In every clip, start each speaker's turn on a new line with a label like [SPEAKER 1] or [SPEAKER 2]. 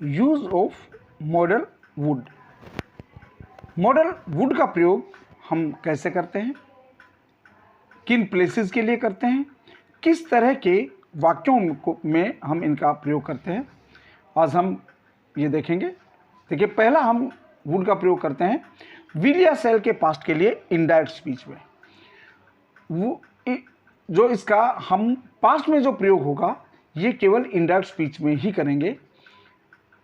[SPEAKER 1] Use of model would. Model would का प्रयोग हम कैसे करते हैं, किन प्लेसेस के लिए करते हैं, किस तरह के वाक्यों में हम इनका प्रयोग करते हैं, आज हम ये देखेंगे। देखिए, पहला हम वुड का प्रयोग करते हैं विल या शैल के पास्ट के लिए इनडायरेक्ट स्पीच में। वो जो इसका हम पास्ट में जो प्रयोग होगा ये केवल इनडायरेक्ट स्पीच में ही करेंगे।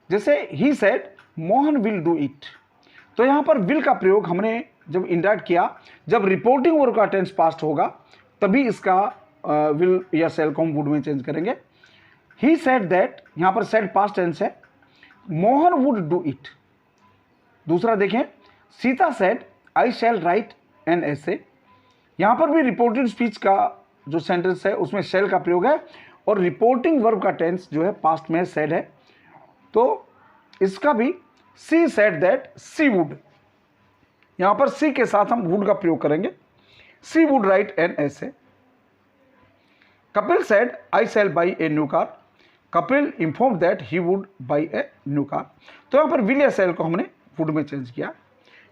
[SPEAKER 1] जैसे he said Mohan will do it, तो यहाँ पर विल का प्रयोग हमने जब इनडायरेक्ट किया, जब रिपोर्टिंग वर्ब का टेंस पास्ट होगा तभी इसका विल या शैल को हम वुड में चेंज करेंगे। ही सेड दैट, यहाँ पर सेड पास्ट टेंस है, मोहन वुड डू इट। दूसरा देखें, Sita said I shall write an essay. यहाँ पर भी रिपोर्टेड स्पीच का जो सेंटेंस है उसमें शैल का प्रयोग है और रिपोर्टिंग वर्ब का टेंस जो है पास्ट में सेड है, तो इसका भी she said that she would, यहाँ पर सी के साथ हम वुड का प्रयोग करेंगे, she would write an essay. Kapil said I shall buy a new car, Kapil inform that he would buy a new car. तो यहाँ पर विल या शैल को हमने वुड में चेंज किया।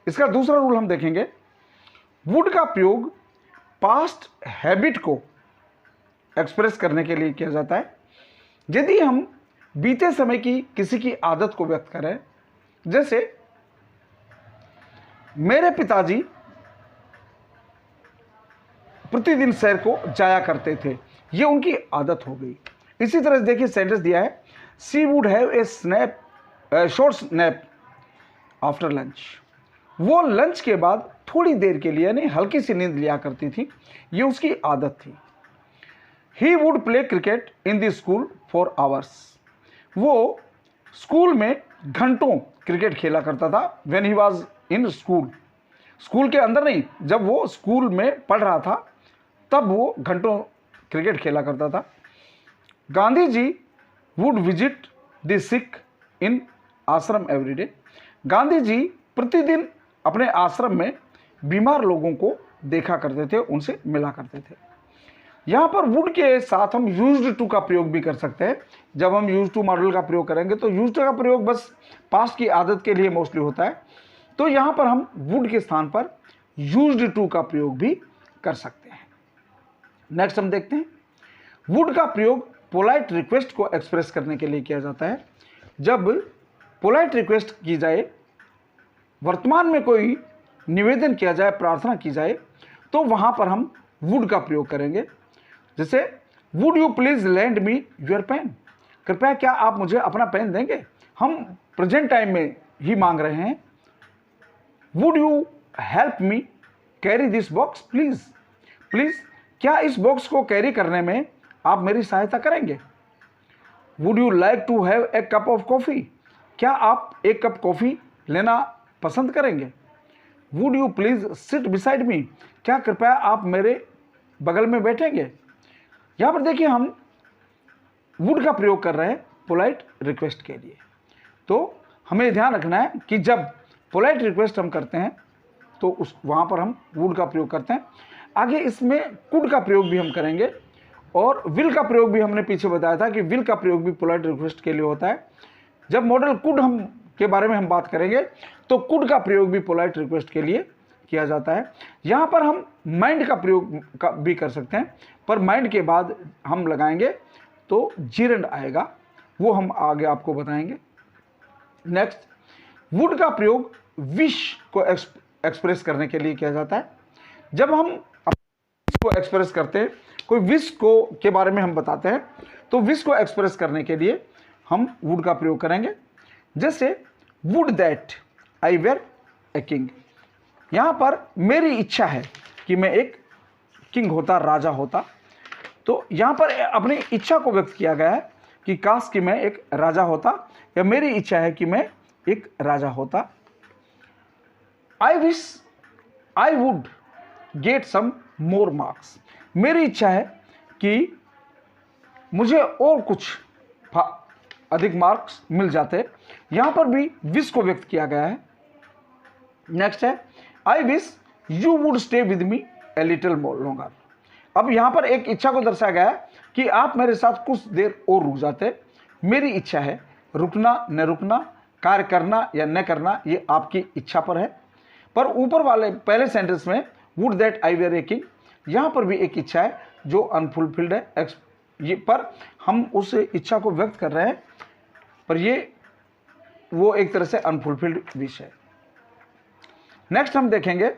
[SPEAKER 1] इसका दूसरा रूल हम देखेंगे, वुड का प्रयोग पास्ट हैबिट को एक्सप्रेस करने के लिए किया जाता है। यदि हम बीते समय की किसी की आदत को व्यक्त करें, जैसे मेरे पिताजी प्रतिदिन सैर को जाया करते थे, ये उनकी आदत हो गई। इसी तरह देखिए सेंटेंस दिया है, she would have a short snap after lunch. वो लंच के बाद थोड़ी देर के लिए यानी हल्की सी नींद लिया करती थी, ये उसकी आदत थी। He would play cricket in the school for hours. वो स्कूल में घंटों क्रिकेट खेला करता था, when he was in school. School के अंदर नहीं, जब वो स्कूल में पढ़ रहा था तब वो घंटों क्रिकेट खेला करता था। Gandhi ji would visit the सिक इन आश्रम एवरीडे। गांधी जी प्रतिदिन अपने आश्रम में बीमार लोगों को देखा करते थे, उनसे मिला करते थे। यहाँ पर वुड के साथ हम यूज्ड टू का प्रयोग भी कर सकते हैं। जब हम यूज टू मॉडल का प्रयोग करेंगे तो यूज्ड का प्रयोग बस पास्ट की आदत के लिए मोस्टली होता है, तो यहाँ पर हम वुड के स्थान पर यूज्ड टू का प्रयोग भी कर सकते हैं। नेक्स्ट हम देखते हैं, वुड का प्रयोग पोलाइट रिक्वेस्ट को एक्सप्रेस करने के लिए किया जाता है। जब पोलाइट रिक्वेस्ट की जाए, वर्तमान में कोई निवेदन किया जाए, प्रार्थना की जाए, तो वहाँ पर हम वुड का प्रयोग करेंगे। जैसे would you please lend me your pen, कृपया क्या आप मुझे अपना पेन देंगे। हम प्रेजेंट टाइम में ही मांग रहे हैं। Would you help me carry this box please, please क्या इस बॉक्स को कैरी करने में आप मेरी सहायता करेंगे। Would you like to have a cup of coffee, क्या आप एक कप कॉफ़ी लेना पसंद करेंगे। Would you please sit beside me, क्या कृपया आप मेरे बगल में बैठेंगे। यहाँ पर देखिए हम वुड का प्रयोग कर रहे हैं पोलाइट रिक्वेस्ट के लिए, तो हमें ध्यान रखना है कि जब पोलाइट रिक्वेस्ट हम करते हैं तो वहाँ पर हम वुड का प्रयोग करते हैं। आगे इसमें कुड का प्रयोग भी हम करेंगे और विल का प्रयोग भी हमने पीछे बताया था कि विल का प्रयोग भी पोलाइट रिक्वेस्ट के लिए होता है। जब मॉडल कुड हम के बारे में हम बात करेंगे तो कुड का प्रयोग भी पोलाइट रिक्वेस्ट के लिए किया जाता है। यहाँ पर हम माइंड का प्रयोग भी कर सकते हैं, पर माइंड के बाद हम लगाएंगे तो जीरेंड आएगा, वो हम आगे आपको बताएंगे। नेक्स्ट, वुड का प्रयोग विश को एक्सप्रेस करने के लिए किया जाता है। जब हम को एक्सप्रेस करते हैं, कोई विश को के बारे में हम बताते हैं, तो विश को एक्सप्रेस करने के लिए हम वुड का प्रयोग करेंगे। जैसे would that I were a king, यहाँ पर मेरी इच्छा है कि मैं एक किंग होता, राजा होता। तो यहाँ पर अपनी इच्छा को व्यक्त किया गया है कि काश कि मैं एक राजा होता, या मेरी इच्छा है कि मैं एक राजा होता। I wish I would get some more marks, मेरी इच्छा है कि मुझे और कुछ अधिक मार्क्स मिल जाते। यहाँ पर भी विश को व्यक्त किया गया है। नेक्स्ट है I wish you would stay with me a little more longer. अब यहाँ पर एक इच्छा को दर्शाया गया है कि आप मेरे साथ कुछ देर और रुक जाते। मेरी इच्छा है रुकना न रुकना, कार्य करना या न करना, ये आपकी इच्छा पर है। पर ऊपर वाले पहले सेंटेंस में would that I were a king, यहाँ पर भी एक इच्छा है जो अनफुलफिल्ड है, ये पर हम उस इच्छा को व्यक्त कर रहे हैं, पर ये वो एक तरह से अनफुलफिल्ड विश है। नेक्स्ट हम देखेंगे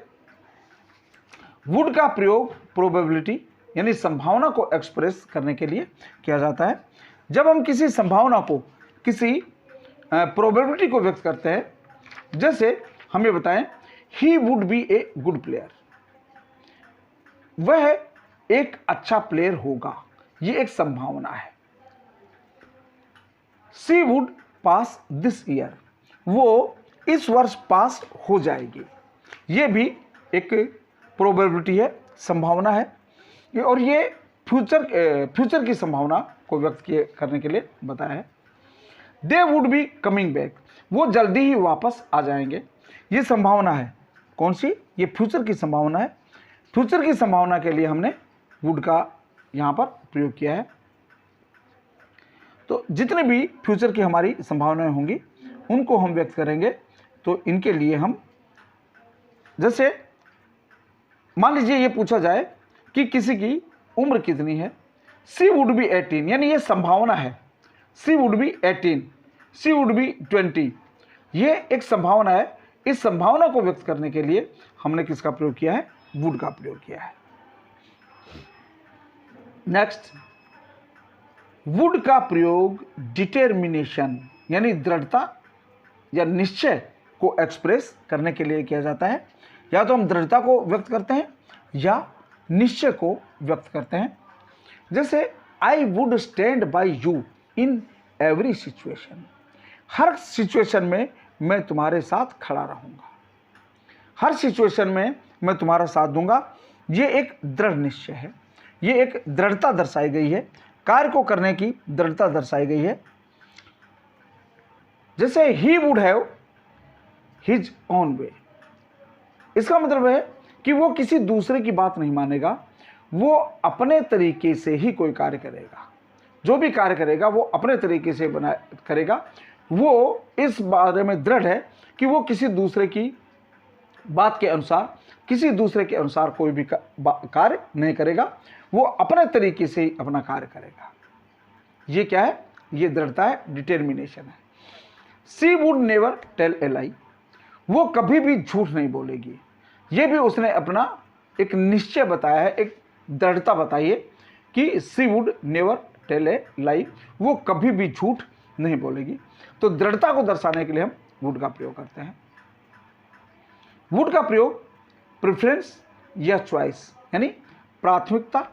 [SPEAKER 1] वुड का प्रयोग प्रोबेबिलिटी यानी संभावना को एक्सप्रेस करने के लिए किया जाता है। जब हम किसी संभावना को, किसी प्रोबेबिलिटी को व्यक्त करते हैं, जैसे हम ये बताएं he would be a good player, वह एक अच्छा प्लेयर होगा, ये एक संभावना है। She would pass this year, वो इस वर्ष पास हो जाएगी, ये भी एक प्रोबेबिलिटी है, संभावना है। और ये फ्यूचर की संभावना को व्यक्त करने के लिए बताया है। They would be coming back, वो जल्दी ही वापस आ जाएंगे, ये संभावना है। कौन सी? ये फ्यूचर की संभावना है। फ्यूचर की संभावना के लिए हमने वुड का यहाँ पर प्रयोग किया है। तो जितने भी फ्यूचर की हमारी संभावनाएं होंगी उनको हम व्यक्त करेंगे। तो इनके लिए हम, जैसे मान लीजिए ये पूछा जाए कि किसी की उम्र कितनी है, सी वुड बी 18, यानी ये संभावना है। She would be 18, she would be 20, ये एक संभावना है। इस संभावना को व्यक्त करने के लिए हमने किसका प्रयोग किया है? वुड का प्रयोग किया है। नेक्स्ट, वुड का प्रयोग डिटर्मिनेशन यानी दृढ़ता या निश्चय को एक्सप्रेस करने के लिए किया जाता है। या तो हम दृढ़ता को व्यक्त करते हैं या निश्चय को व्यक्त करते हैं। जैसे I would stand by you in every situation, her situation में मैं तुम्हारे साथ खड़ा रहूंगा, हर सिचुएशन में मैं तुम्हारा साथ दूंगा। ये एक दृढ़ निश्चय है, ये एक दृढ़ता दर्शाई गई है, कार्य को करने की दृढ़ता दर्शाई गई है। जैसे he would have his own way, इसका मतलब है कि वो किसी दूसरे की बात नहीं मानेगा, वो अपने तरीके से ही कोई कार्य करेगा। जो भी कार्य करेगा वो अपने तरीके से करेगा। वो इस बारे में दृढ़ है कि वो किसी दूसरे की बात के अनुसार, किसी दूसरे के अनुसार कोई भी कार्य नहीं करेगा, वो अपने तरीके से ही अपना कार्य करेगा। ये क्या है? ये दृढ़ता है, डिटर्मिनेशन है। She would never tell a lie, वो कभी भी झूठ नहीं बोलेगी। ये भी उसने अपना एक निश्चय बताया है, एक दृढ़ता बताई है कि she would never tell a lie, वो कभी भी झूठ नहीं बोलेगी। तो दृढ़ता को दर्शाने के लिए हम वुड का प्रयोग करते हैं। वुड का प्रयोग प्रेफरेंस या चॉइस यानी प्राथमिकता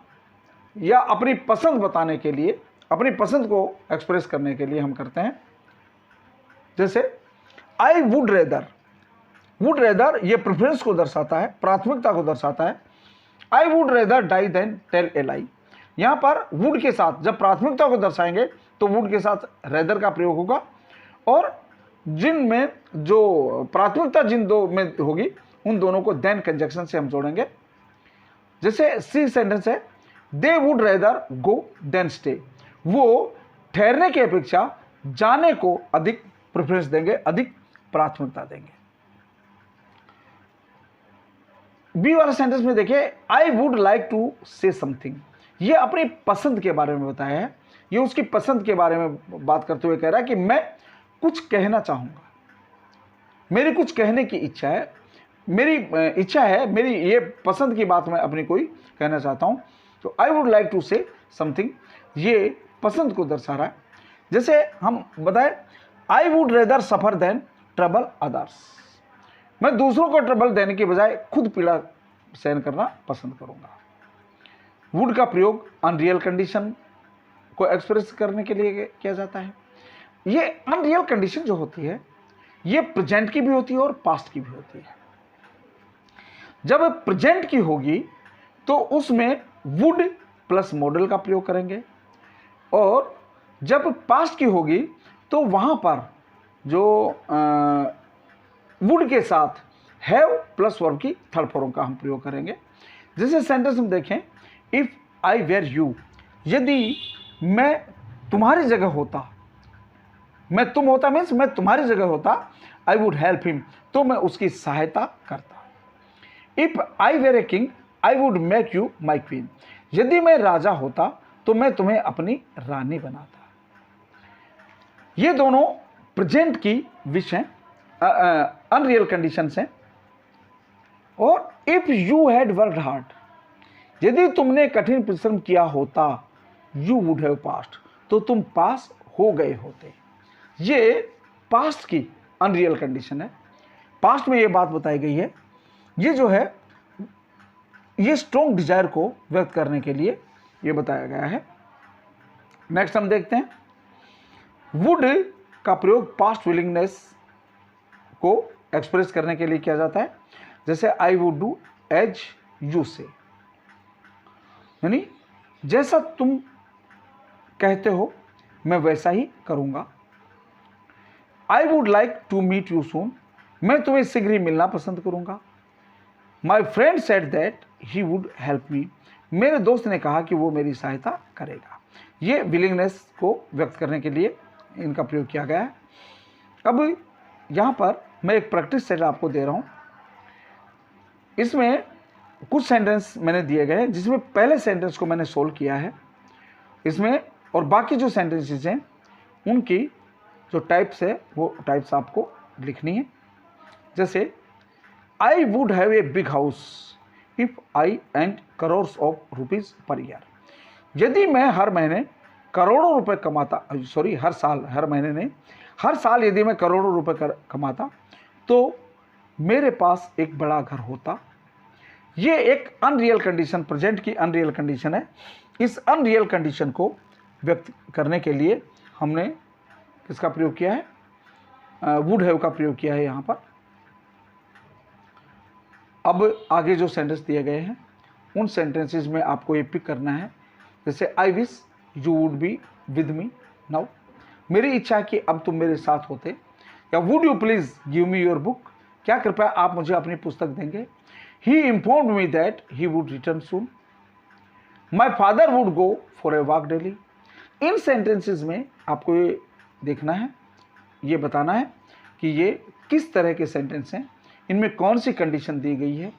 [SPEAKER 1] या अपनी पसंद बताने के लिए, अपनी पसंद को एक्सप्रेस करने के लिए हम करते हैं। जैसे I would rather, would rather ये प्रेफरेंस को दर्शाता है, प्राथमिकता को दर्शाता है। I would rather die than tell a lie, यहाँ पर वुड के साथ जब प्राथमिकता को दर्शाएंगे तो वुड के साथ रेदर का प्रयोग होगा, और जिन में जो प्राथमिकता जिन दो में होगी उन दोनों को देन कंजक्शन से हम जोड़ेंगे। जैसे सी सेंटेंस है, they would rather go than stay, वो ठहरने की अपेक्षा जाने को अधिक प्रेफरेंस देंगे, अधिक प्राथमिकता देंगे। बी वाला सेंटेंस में देखिए, I would like to say something, ये अपनी पसंद के बारे में बताया है। ये उसकी पसंद के बारे में बात करते हुए कह रहा है कि मैं कुछ कहना चाहूँगा, मेरी कुछ कहने की इच्छा है, मेरी इच्छा है, मेरी ये पसंद की बात मैं अपनी कोई कहना चाहता हूँ। तो I would like to say something, ये पसंद को दर्शा रहा है। जैसे हम बताएं, I would rather suffer than trouble others, मैं दूसरों को ट्रबल देने के बजाय खुद पीड़ा सहन करना पसंद करूँगा। वुड का प्रयोग अनरियल कंडीशन को एक्सप्रेस करने के लिए किया जाता है। ये अनरियल कंडीशन जो होती है ये प्रेजेंट की भी होती है और पास्ट की भी होती है। जब प्रेजेंट की होगी तो उसमें वुड प्लस मॉडल का प्रयोग करेंगे, और जब पास्ट की होगी तो वहाँ पर जो वुड के साथ हैव प्लस वर्ब की थर्ड फॉर्म का हम प्रयोग करेंगे। जैसे सेंटेंस हम देखें, इफ़ आई वेर यू, यदि मैं तुम्हारी जगह होता, मैं तुम होता मीन्स मैं तुम्हारी जगह होता, आई वुड हेल्प हिम, तो मैं उसकी सहायता करता। If I were a king I would make you my queen, यदि मैं राजा होता तो मैं तुम्हें अपनी रानी बनाता। ये दोनों प्रेजेंट की विश हैं, अनरियल कंडीशंस हैं। और if you had worked hard, यदि तुमने कठिन परिश्रम किया होता, यू वुड हैव पास्ट, तो तुम पास हो गए होते। ये पास्ट की अनरियल कंडीशन है, पास्ट में ये बात बताई गई है। ये जो है ये स्ट्रॉन्ग डिजायर को व्यक्त करने के लिए ये बताया गया है। नेक्स्ट हम देखते हैं, वुड का प्रयोग पास्ट विलिंगनेस को एक्सप्रेस करने के लिए किया जाता है, जैसे I would do as you say, यानी जैसा तुम कहते हो मैं वैसा ही करूंगा। I would like to meet you soon, मैं तुम्हें शीघ्र ही मिलना पसंद करूंगा। My friend said that he would help me, मेरे दोस्त ने कहा कि वो मेरी सहायता करेगा। ये विलिंगनेस को व्यक्त करने के लिए इनका प्रयोग किया गया है। अब यहाँ पर मैं एक प्रैक्टिस सेट आपको दे रहा हूँ। इसमें कुछ सेंटेंस मैंने दिए गए हैं, जिसमें पहले सेंटेंस को मैंने सोल्व किया है इसमें, और बाकी जो सेंटेंसेस हैं उनकी जो टाइप्स है वो टाइप्स आपको लिखनी है। जैसे I would have a big house if I and crores of rupees per year, यदि मैं हर महीने करोड़ों रुपए कमाता, सॉरी हर महीने नहीं, हर साल यदि मैं करोड़ों रुपए कमाता तो मेरे पास एक बड़ा घर होता। ये एक अनरियल कंडीशन, प्रेजेंट की अनरियल कंडीशन है। इस अनरियल कंडीशन को व्यक्त करने के लिए हमने किसका प्रयोग किया है, वुड हैव का प्रयोग किया है यहाँ पर। अब आगे जो सेंटेंस दिए गए हैं उन सेंटेंसेस में आपको ये पिक करना है। जैसे I wish you would be with me now, मेरी इच्छा है कि अब तुम मेरे साथ होते। या would you please give me your book, क्या कृपया आप मुझे अपनी पुस्तक देंगे। He informed me that he would return soon, my father would go for a walk daily. इन सेंटेंसेस में आपको ये देखना है, ये बताना है कि ये किस तरह के सेंटेंस हैं, इनमें कौन सी कंडीशन दी गई है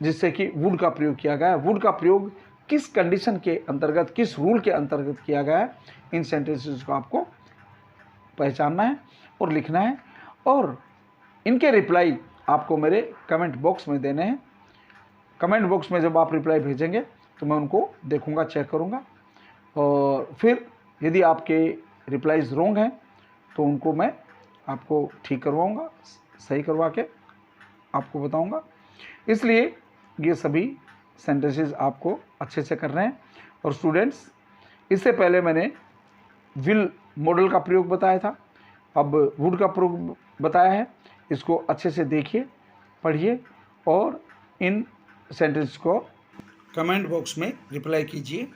[SPEAKER 1] जिससे कि वुड का प्रयोग किया गया है। वुड का प्रयोग किस कंडीशन के अंतर्गत, किस रूल के अंतर्गत किया गया है, इन सेंटेंसेस को आपको पहचानना है और लिखना है। और इनके रिप्लाई आपको मेरे कमेंट बॉक्स में देने हैं। कमेंट बॉक्स में जब आप रिप्लाई भेजेंगे तो मैं उनको देखूंगा, चेक करूंगा, और फिर यदि आपके रिप्लाईज रॉन्ग हैं तो उनको मैं आपको ठीक करवाऊंगा, सही करवा के आपको बताऊंगा। इसलिए ये सभी सेंटेंसेस आपको अच्छे से करने हैं। और स्टूडेंट्स, इससे पहले मैंने विल मॉडल का प्रयोग बताया था, अब वुड का प्रयोग बताया है। इसको अच्छे से देखिए, पढ़िए और इन सेंटेंस को कमेंट बॉक्स में रिप्लाई कीजिए।